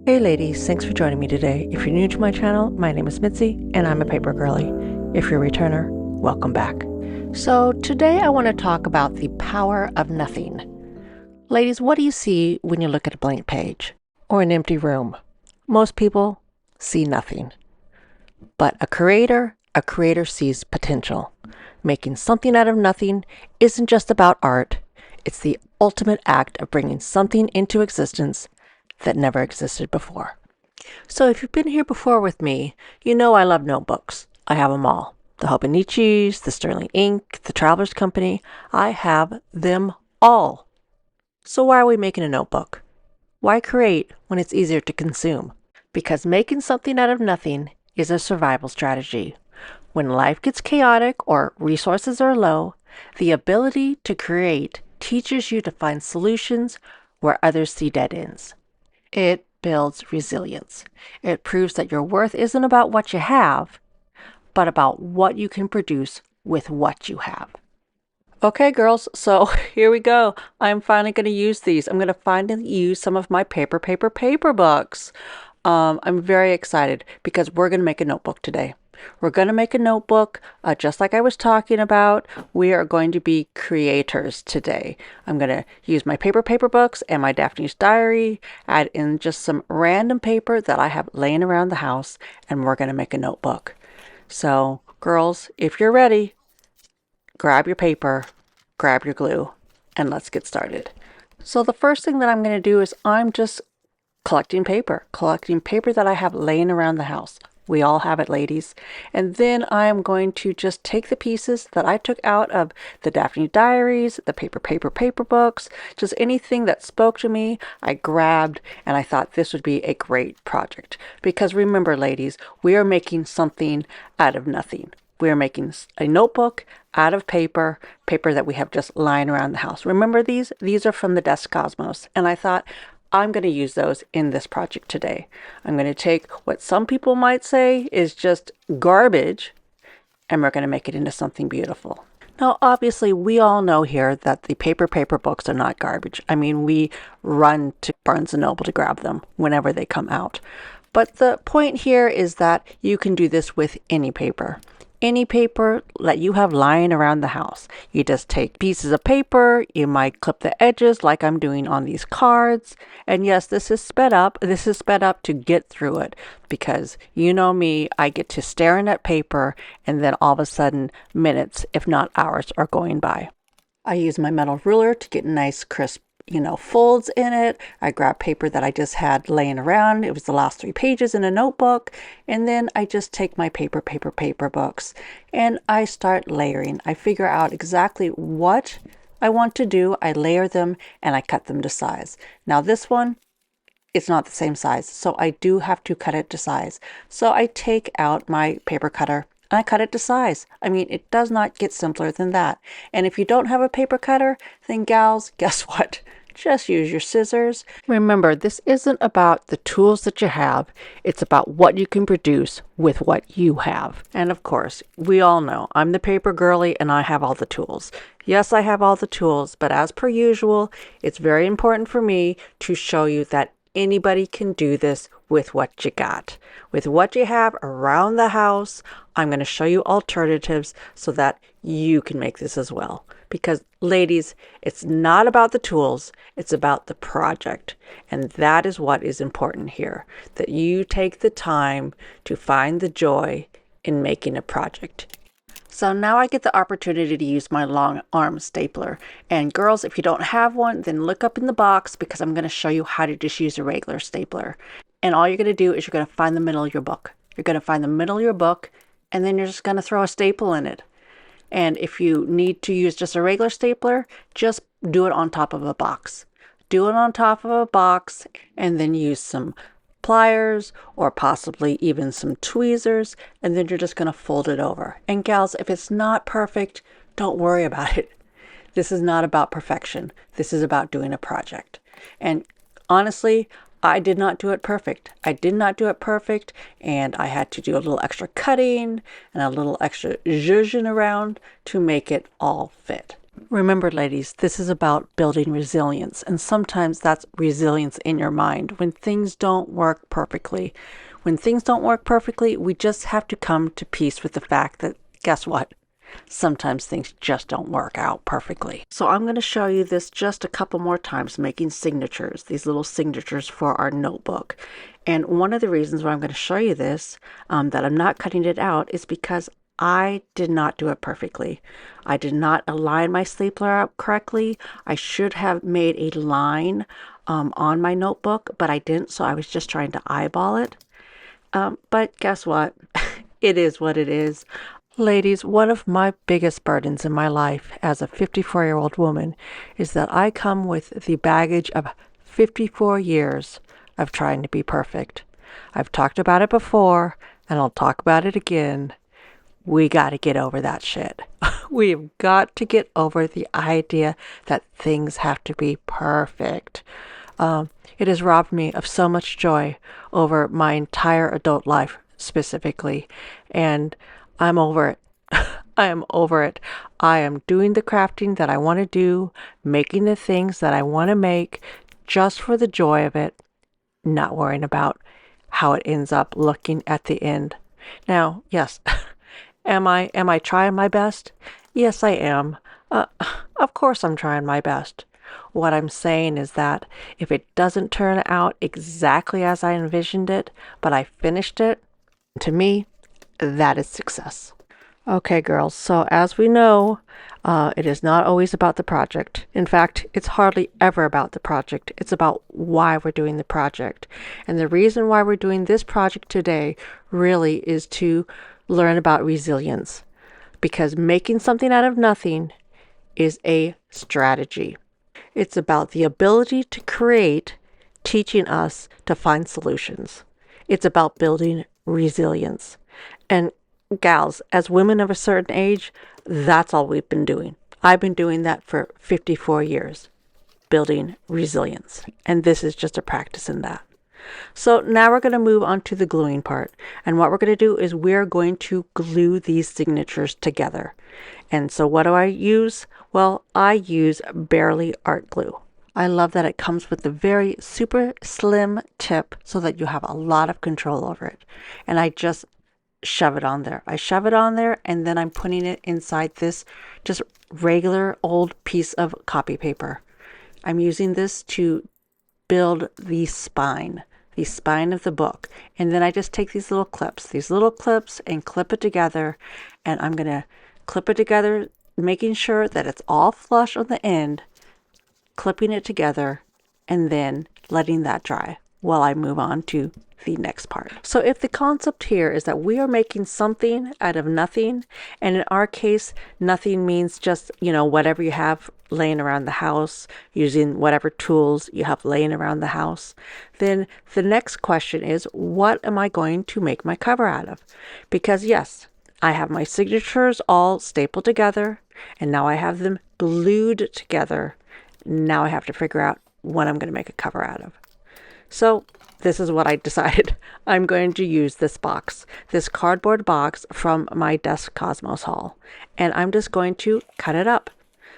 Hey ladies, thanks for joining me today. If you're new to my channel, my name is Mitzi and I'm a paper girly. If you're a returner, welcome back. So today I want to talk about the power of nothing. Ladies, what do you see when you look at a blank page or an empty room? Most people see nothing. But a creator sees potential. Making something out of nothing isn't just about art. It's the ultimate act of bringing something into existence that never existed before. So if you've been here before with me, you know I love notebooks. I have them all. The Hobonichis, the Sterling Ink, the Traveler's Company. I have them all. So why are we making a notebook? Why create when it's easier to consume? Because making something out of nothing is a survival strategy. When life gets chaotic or resources are low, the ability to create teaches you to find solutions where others see dead ends. It builds resilience. It proves that your worth isn't about what you have, but about what you can produce with what you have. Okay, girls, so here we go. I'm finally going to use these. I'm going to finally use some of my paper books. I'm very excited because we're going to make a notebook today. We're going to make a notebook, just like I was talking about. We are going to be creators today. I'm going to use my paper books and my Daphne's diary, add in just some random paper that I have laying around the house, and we're going to make a notebook. So, girls, if you're ready, grab your paper, grab your glue, and let's get started. So the first thing that I'm going to do is I'm just collecting paper that I have laying around the house. We all have it, ladies. And then I'm going to just take the pieces that I took out of the Daphne diaries, the paper books, just anything that spoke to me, I grabbed, and I thought this would be a great project. Because remember, ladies, we are making something out of nothing. We are making a notebook out of paper that we have just lying around the house. Remember these? These are from the Desk Cosmos. And I thought, I'm going to use those in this project today. I'm going to take what some people might say is just garbage, and we're going to make it into something beautiful. Now, obviously, we all know here that the paper books are not garbage. I mean, we run to Barnes & Noble to grab them whenever they come out. But the point here is that you can do this with any paper. Any paper that you have lying around the house. You just take pieces of paper, you might clip the edges like I'm doing on these cards. And yes, this is sped up. This is sped up to get through it because you know me, I get to staring at paper and then all of a sudden minutes, if not hours, are going by. I use my metal ruler to get nice crisp folds in it. I grab paper that I just had laying around. It was the last 3 pages in a notebook. And then I just take my paper books and I start layering. I figure out exactly what I want to do. I layer them and I cut them to size. Now this one, it's not the same size. So I do have to cut it to size. So I take out my paper cutter and I cut it to size. I mean, it does not get simpler than that. And if you don't have a paper cutter, then gals, guess what? Just use your scissors. Remember, this isn't about the tools that you have. It's about what you can produce with what you have. And of course, we all know I'm the paper girly and I have all the tools. Yes, I have all the tools, but as per usual, it's very important for me to show you that anybody can do this with what you got. With what you have around the house, I'm going to show you alternatives so that you can make this as well. Because ladies, it's not about the tools, it's about the project. And that is what is important here, that you take the time to find the joy in making a project. So now I get the opportunity to use my long arm stapler. And girls, if you don't have one, then look up in the box because I'm going to show you how to just use a regular stapler. And all you're going to do is you're going to find the middle of your book. You're going to find the middle of your book and then you're just going to throw a staple in it. And if you need to use just a regular stapler, just do it on top of a box. Do it on top of a box and then use some pliers or possibly even some tweezers, and then you're just going to fold it over. And gals, if it's not perfect, don't worry about it. This is not about perfection. This is about doing a project. And honestly, I did not do it perfect. And I had to do a little extra cutting and a little extra zhuzhing around to make it all fit. Remember, ladies, this is about building resilience, and sometimes that's resilience in your mind when things don't work perfectly. When things don't work perfectly, we just have to come to peace with the fact that, guess what? Sometimes things just don't work out perfectly. So I'm going to show you this just a couple more times, making signatures, these little signatures for our notebook. And one of the reasons why I'm going to show you this, that I'm not cutting it out, is because I did not do it perfectly. I did not align my stapler up correctly. I should have made a line on my notebook, but I didn't, so I was just trying to eyeball it. But guess what? It is what it is. Ladies, one of my biggest burdens in my life as a 54-year-old woman is that I come with the baggage of 54 years of trying to be perfect. I've talked about it before, and I'll talk about it again. We got to get over that shit. We've got to get over the idea that things have to be perfect. It has robbed me of so much joy over my entire adult life specifically, and I'm over it. I am over it. I am doing the crafting that I want to do, making the things that I want to make just for the joy of it, not worrying about how it ends up looking at the end. Now, yes, am I trying my best? Yes, I am. Of course I'm trying my best. What I'm saying is that if it doesn't turn out exactly as I envisioned it, but I finished it, to me, that is success. Okay, girls, so as we know, it is not always about the project. In fact, it's hardly ever about the project. It's about why we're doing the project. And the reason why we're doing this project today really is to learn about resilience. Because making something out of nothing is a strategy. It's about the ability to create, teaching us to find solutions. It's about building resilience. And gals, as women of a certain age, that's all we've been doing. I've been doing that for 54 years, building resilience. And this is just a practice in that. So now we're going to move on to the gluing part. And what we're going to do is we're going to glue these signatures together. And so what do I use? Well, I use Barely Art Glue. I love that it comes with a very super slim tip so that you have a lot of control over it. And I just shove it on there. I shove it on there and then I'm putting it inside this just regular old piece of copy paper. I'm using this to build the spine of the book. And then I just take these little clips and clip it together. And I'm going to clip it together, making sure that it's all flush on the end, clipping it together, and then letting that dry while I move on to the next part. So if the concept here is that we are making something out of nothing, and in our case, nothing means just, whatever you have laying around the house, using whatever tools you have laying around the house, then the next question is, what am I going to make my cover out of? Because yes, I have my signatures all stapled together, and now I have them glued together. Now I have to figure out what I'm going to make a cover out of. So this is what I decided. I'm going to use this box, this cardboard box from my Desk Cosmos haul, and I'm just going to cut it up.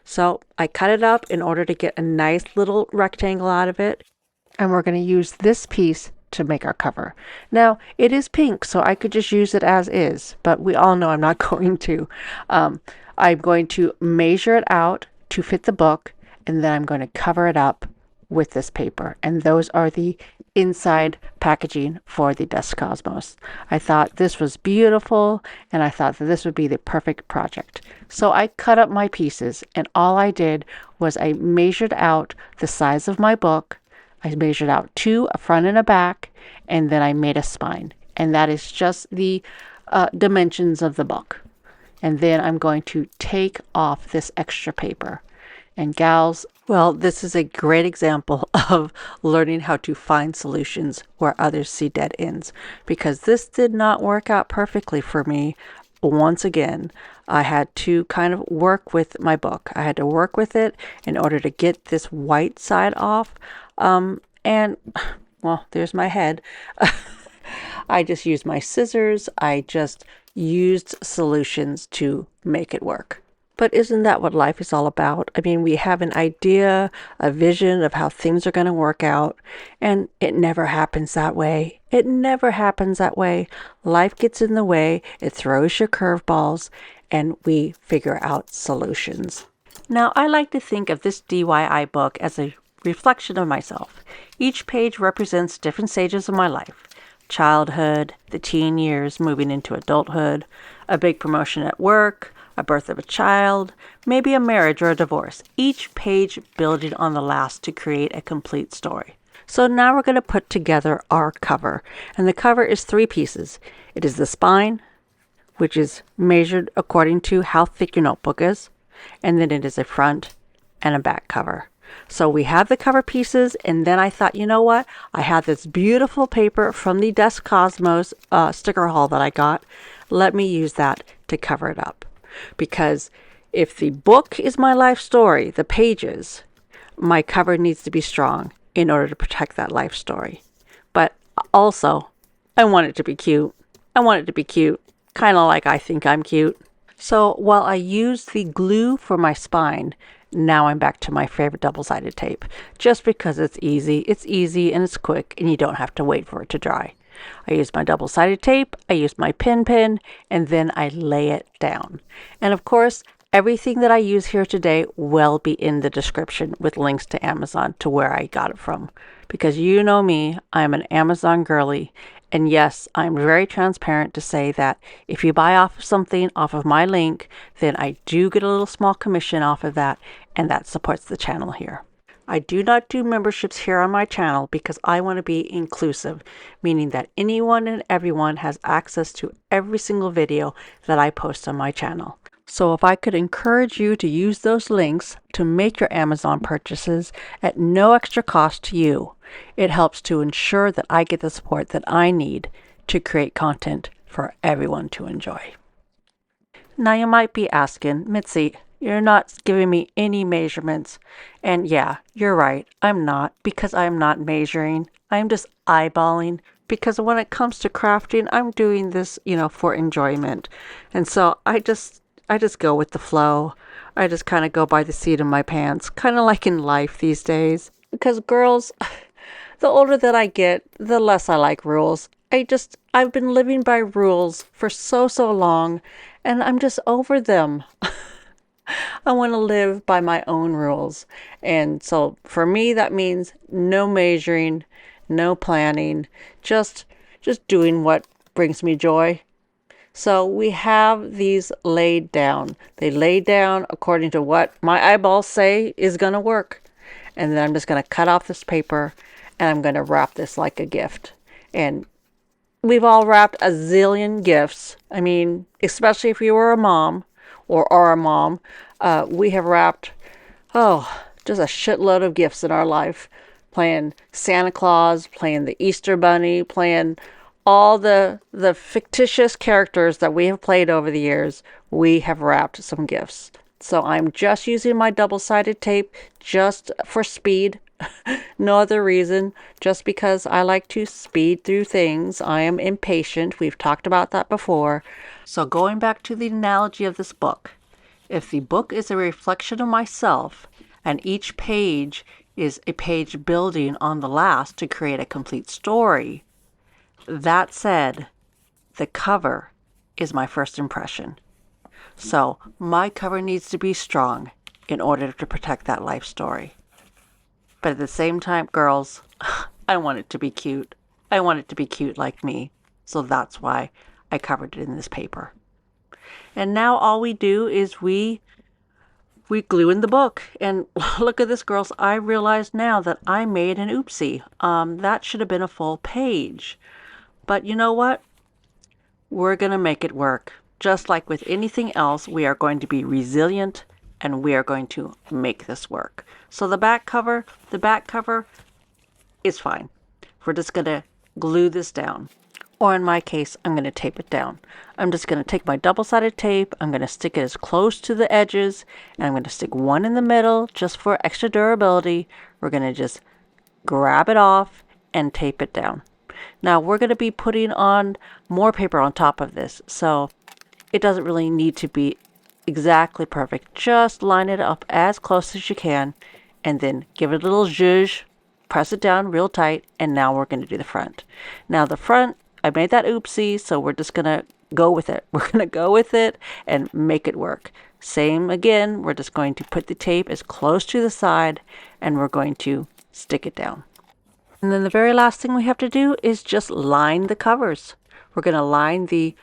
So I cut it up in order to get a nice little rectangle out of it, and we're going to use this piece to make our cover. Now, it is pink, so I could just use it as is, but we all know I'm not going to. I'm going to measure it out to fit the book, and then I'm going to cover it up with this paper. And those are the inside packaging for the Desk Cosmos. I thought this was beautiful, and I thought that this would be the perfect project. So I cut up my pieces, and all I did was I measured out the size of my book. I measured out two, a front and a back, and then I made a spine. And that is just the dimensions of the book. And then I'm going to take off this extra paper. And gals, well, this is a great example of learning how to find solutions where others see dead ends, because this did not work out perfectly for me. Once again, I had to kind of work with my book. I had to work with it in order to get this white side off. And, well, there's my head. I just used my scissors. I just used solutions to make it work. But isn't that what life is all about? I mean, we have an idea, a vision of how things are going to work out, and it never happens that way. It never happens that way. Life gets in the way, it throws you curveballs, and we figure out solutions. Now, I like to think of this DIY book as a reflection of myself. Each page represents different stages of my life. Childhood, the teen years moving into adulthood, a big promotion at work, a birth of a child, maybe a marriage or a divorce, each page building on the last to create a complete story. So now we're going to put together our cover, and the cover is 3 pieces. It is the spine, which is measured according to how thick your notebook is, and then it is a front and a back cover. So we have the cover pieces, and then I thought, you know what? I have this beautiful paper from the Desk Cosmos sticker haul that I got. Let me use that to cover it up. Because if the book is my life story, the pages, my cover needs to be strong in order to protect that life story. But also, I want it to be cute. I want it to be cute, kind of like I think I'm cute. So while I used the glue for my spine, now I'm back to my favorite double-sided tape, just because it's easy and it's quick and you don't have to wait for it to dry. I use my double-sided tape, I use my pin, and then I lay it down. And of course, everything that I use here today will be in the description with links to Amazon to where I got it from. Because you know me, I'm an Amazon girly. And yes, I'm very transparent to say that if you buy off of something off of my link, then I do get a little small commission off of that, and that supports the channel here. I do not do memberships here on my channel because I want to be inclusive, meaning that anyone and everyone has access to every single video that I post on my channel. So if I could encourage you to use those links to make your Amazon purchases at no extra cost to you, it helps to ensure that I get the support that I need to create content for everyone to enjoy. Now you might be asking, Mitzi, you're not giving me any measurements. And yeah, you're right, I'm not, because I'm not measuring. I'm just eyeballing, because when it comes to crafting, I'm doing this, for enjoyment. And so I just go with the flow. I just kind of go by the seat of my pants, kind of like in life these days. Because girls, the older that I get, the less I like rules. I've been living by rules for so long, and I'm just over them. I want to live by my own rules. And so for me, that means no measuring, no planning, just doing what brings me joy. So we have these laid down. They lay down according to what my eyeballs say is going to work. And then I'm just going to cut off this paper and I'm going to wrap this like a gift. And we've all wrapped a zillion gifts. I mean, especially if you were a mom or are a mom, we have wrapped, just a shitload of gifts in our life. Playing Santa Claus, playing the Easter Bunny, playing all the fictitious characters that we have played over the years. We have wrapped some gifts. So I'm just using my double-sided tape just for speed. No other reason, just because I like to speed through things. I am impatient. We've talked about that before. So going back to the analogy of this book, if the book is a reflection of myself and each page is a page building on the last to create a complete story, that said, the cover is my first impression. So my cover needs to be strong in order to protect that life story. But at the same time, girls, I want it to be cute. I want it to be cute like me. So that's why I covered it in this paper. And now all we do is we glue in the book. And look at this, girls. I realize now that I made an oopsie. That should have been a full page. But you know what? We're going to make it work. Just like with anything else, we are going to be resilient and we are going to make this work. So the back cover is fine. We're just going to glue this down. Or in my case, I'm going to tape it down. I'm just going to take my double-sided tape, I'm going to stick it as close to the edges, and I'm going to stick one in the middle just for extra durability. We're going to just grab it off and tape it down. Now we're going to be putting on more paper on top of this, so it doesn't really need to be exactly perfect. Just line it up as close as you can and then give it a little zhuzh, press it down real tight, and now we're going to do the front. Now the front, I made that oopsie, so we're just going to go with it. We're going to go with it and make it work. Same again, we're just going to put the tape as close to the side and we're going to stick it down. And then the very last thing we have to do is just line the covers. We're going to line the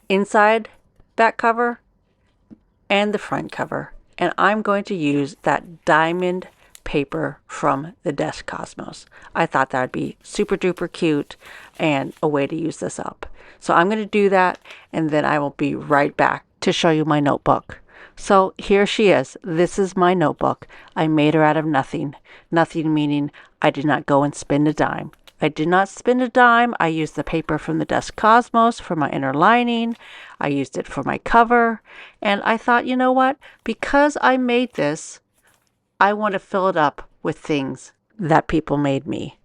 inside back cover and the front cover. And I'm going to use that diamond paper from the Desk Cosmos. I thought that would be super duper cute and a way to use this up. So I'm going to do that and then I will be right back to show you my notebook. So here she is. This is my notebook. I made her out of nothing. Nothing meaning I did not go and spend a dime. I did not spend a dime. I used the paper from the Desk Cosmos for my inner lining. I used it for my cover. And I thought, you know what? Because I made this, I want to fill it up with things that people made me.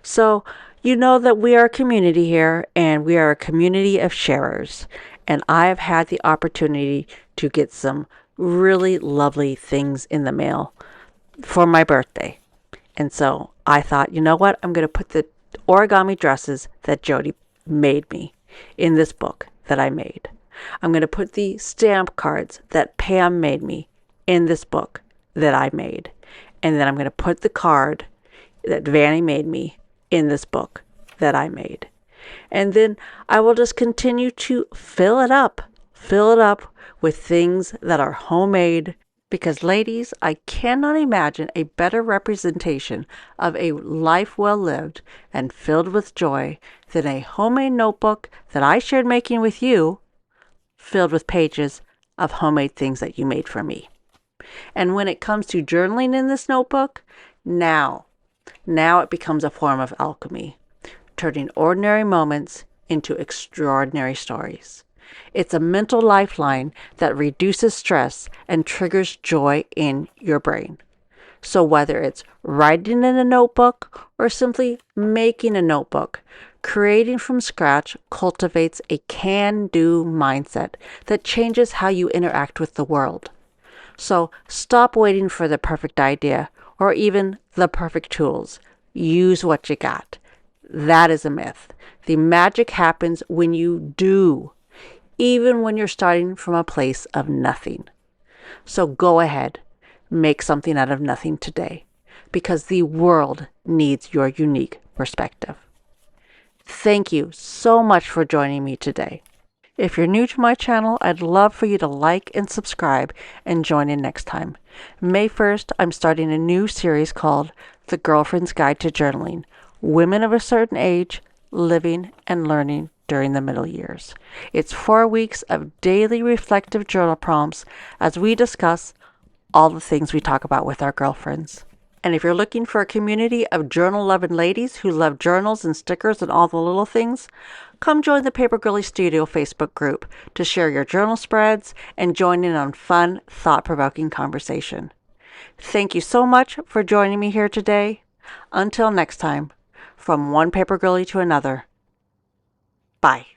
So you know that we are a community here and we are a community of sharers. And I've had the opportunity to get some really lovely things in the mail for my birthday. And so I thought, you know what? I'm going to put the origami dresses that Jody made me in this book that I made. I'm going to put the stamp cards that Pam made me in this book that I made. And then I'm going to put the card that Vanny made me in this book that I made. And then I will just continue to fill it up with things that are homemade. Because ladies, I cannot imagine a better representation of a life well lived and filled with joy than a homemade notebook that I shared making with you, filled with pages of homemade things that you made for me. And when it comes to journaling in this notebook, now it becomes a form of alchemy, turning ordinary moments into extraordinary stories. It's a mental lifeline that reduces stress and triggers joy in your brain. So whether it's writing in a notebook or simply making a notebook, creating from scratch cultivates a can-do mindset that changes how you interact with the world. So stop waiting for the perfect idea or even the perfect tools. Use what you got. That is a myth. The magic happens when you do, even when you're starting from a place of nothing. So go ahead, make something out of nothing today, because the world needs your unique perspective. Thank you so much for joining me today. If you're new to my channel, I'd love for you to like and subscribe and join in next time. May 1st, I'm starting a new series called The Girlfriend's Guide to Journaling, Women of a Certain Age, Living and Learning During the Middle Years. It's 4 weeks of daily reflective journal prompts as we discuss all the things we talk about with our girlfriends. And if you're looking for a community of journal-loving ladies who love journals and stickers and all the little things, come join the Paper Girly Studio Facebook group to share your journal spreads and join in on fun, thought-provoking conversation. Thank you so much for joining me here today. Until next time, from one Paper Girly to another. Bye.